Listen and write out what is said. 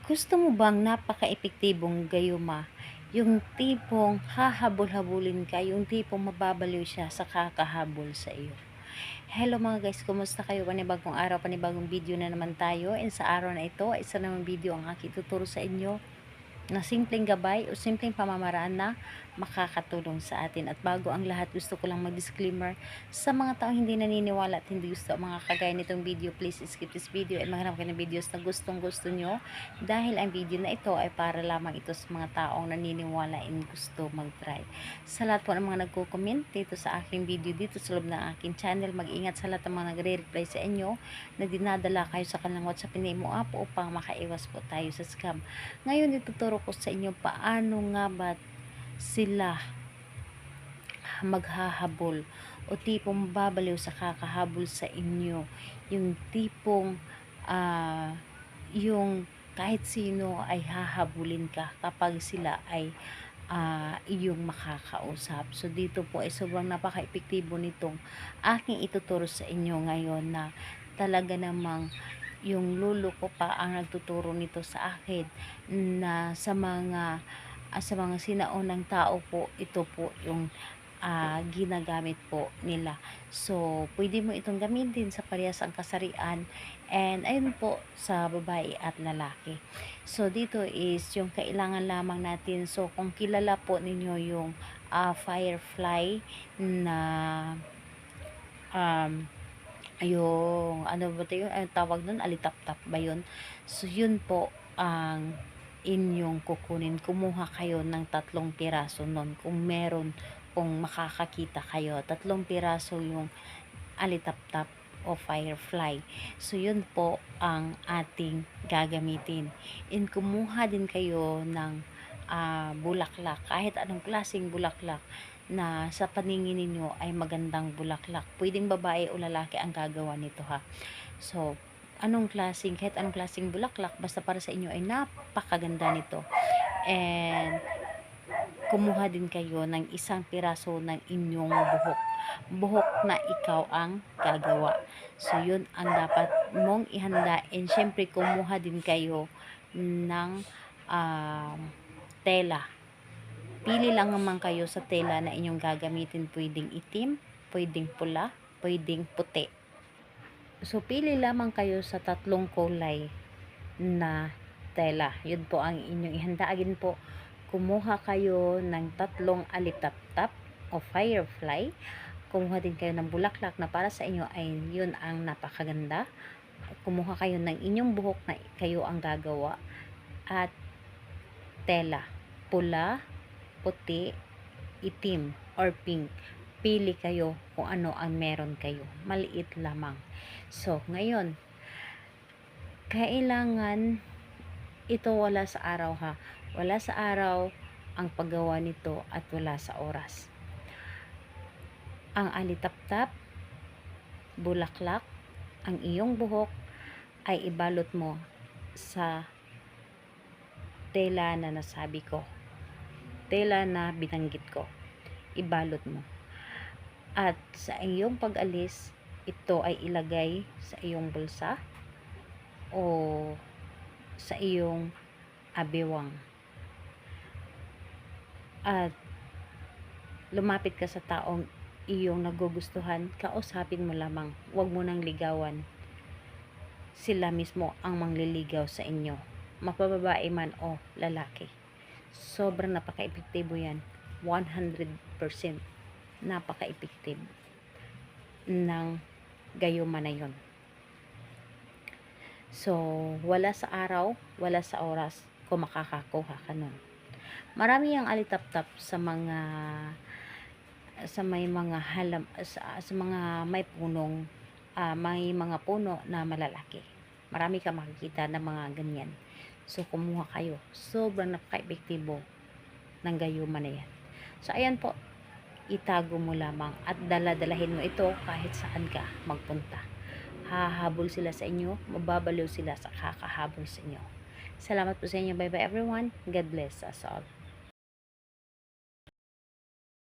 Gusto mo bang napaka-epektibong gayuma, yung tipong hahabol-habulin ka, yung tipong mababaliw siya sa kakahabol sa iyo? Hello mga guys, kumusta kayo? Panibagong araw, panibagong video na naman tayo. And sa araw na ito, isa namang video ang aking tuturo sa inyo na simpleng gabay o simpleng pamamaraan na makakatulong sa atin. At bago ang lahat, gusto ko lang mag-disclaimer sa mga taong hindi naniniwala at hindi gusto ang mga kagaya nitong video. Please skip this video at maghanap kayo ng videos na gustong gusto nyo, dahil ang video na ito ay para lamang ito sa mga taong naniniwala and gusto mag-try. Sa lahat po ng mga nagko-comment dito sa aking video dito sa loob ng aking channel, mag-ingat sa lahat ng mga nagre-reply sa inyo na dinadala kayo sa kanilang WhatsApp Nemo app upang makaiwas po tayo sa scam. Ngayon ituturo ko sa inyo paano nga ba sila maghahabol o tipong babaliw sa kakahabol sa inyo. Yung tipong yung kahit sino ay hahabulin ka kapag sila ay iyong makakausap. So dito po ay sobrang napaka-epektibo nitong aking ituturo sa inyo ngayon, na talaga namang yung lolo ko pa ang nagtuturo nito sa akin, na sa mga sinaunang tao po ito po yung ginagamit po nila. So pwede mo itong gamitin sa parehas ang kasarian, and ayun po sa babae at lalaki. So dito is yung kailangan lamang natin. So kung kilala po ninyo yung firefly na um, yung ano ba ito, yung tawag nun, alitap-tap ba yun? So yun po ang inyong kukunin. Kumuha kayo ng 3 piraso nun kung meron, kung makakakita kayo. 3 piraso yung alitap-tap o firefly. So yun po ang ating gagamitin. And kumuha din kayo ng bulaklak, kahit anong klaseng bulaklak na sa paningin ninyo ay magandang bulaklak. Pwedeng babae o lalaki ang gagawa nito ha. So, kahit anong klaseng bulaklak, basta para sa inyo ay napakaganda nito. And kumuha din kayo ng 1 piraso ng inyong buhok. Buhok na ikaw ang gagawa. So, yun ang dapat mong ihanda. And syempre, kumuha din kayo ng tela. Pili lang naman kayo sa tela na inyong gagamitin. Pwedeng itim, pwedeng pula, pwedeng puti. So, pili lamang kayo sa 3 kulay na tela. Yun po ang inyong ihanda. Again po, kumuha kayo ng 3 alitap-tap o firefly. Kumuha din kayo ng bulaklak na para sa inyo ay yun ang napakaganda. Kumuha kayo ng inyong buhok na kayo ang gagawa. At tela, pula, puti, itim, or pink. Pili kayo kung ano ang meron kayo. Maliit lamang. So, ngayon, kailangan ito wala sa araw ha. Wala sa araw ang paggawa nito at wala sa oras. Ang alitap-tap, bulaklak, ang iyong buhok ay ibalot mo sa tela na nasabi ko, tela na binanggit ko. Ibalot mo. At sa iyong pag-alis, ito ay ilagay sa iyong bulsa o sa iyong abewang. At lumapit ka sa taong iyong nagugustuhan, kausapin mo lamang. Huwag mo nang ligawan. Sila mismo ang mangliligaw sa inyo, mapababae man o lalaki. Sobrang napaka-epektibo yan. 100% napaka-epektibo ng gayuma na yon. So, wala sa araw, wala sa oras kung makakakuha ka nun. Marami ang alitap-tap sa may mga sa mga may punong may mga puno na malalaki. Marami ka makikita ng mga ganyan. So, kumuha kayo. Sobrang napaka-epektibo ng gayuma na yan. So, ayan po. Itago mo lamang at dala-dalahin mo ito kahit saan ka magpunta. Hahabol sila sa inyo. Mababaliw sila sa kakahabol sa inyo. Salamat po sa inyo. Bye-bye everyone. God bless us all.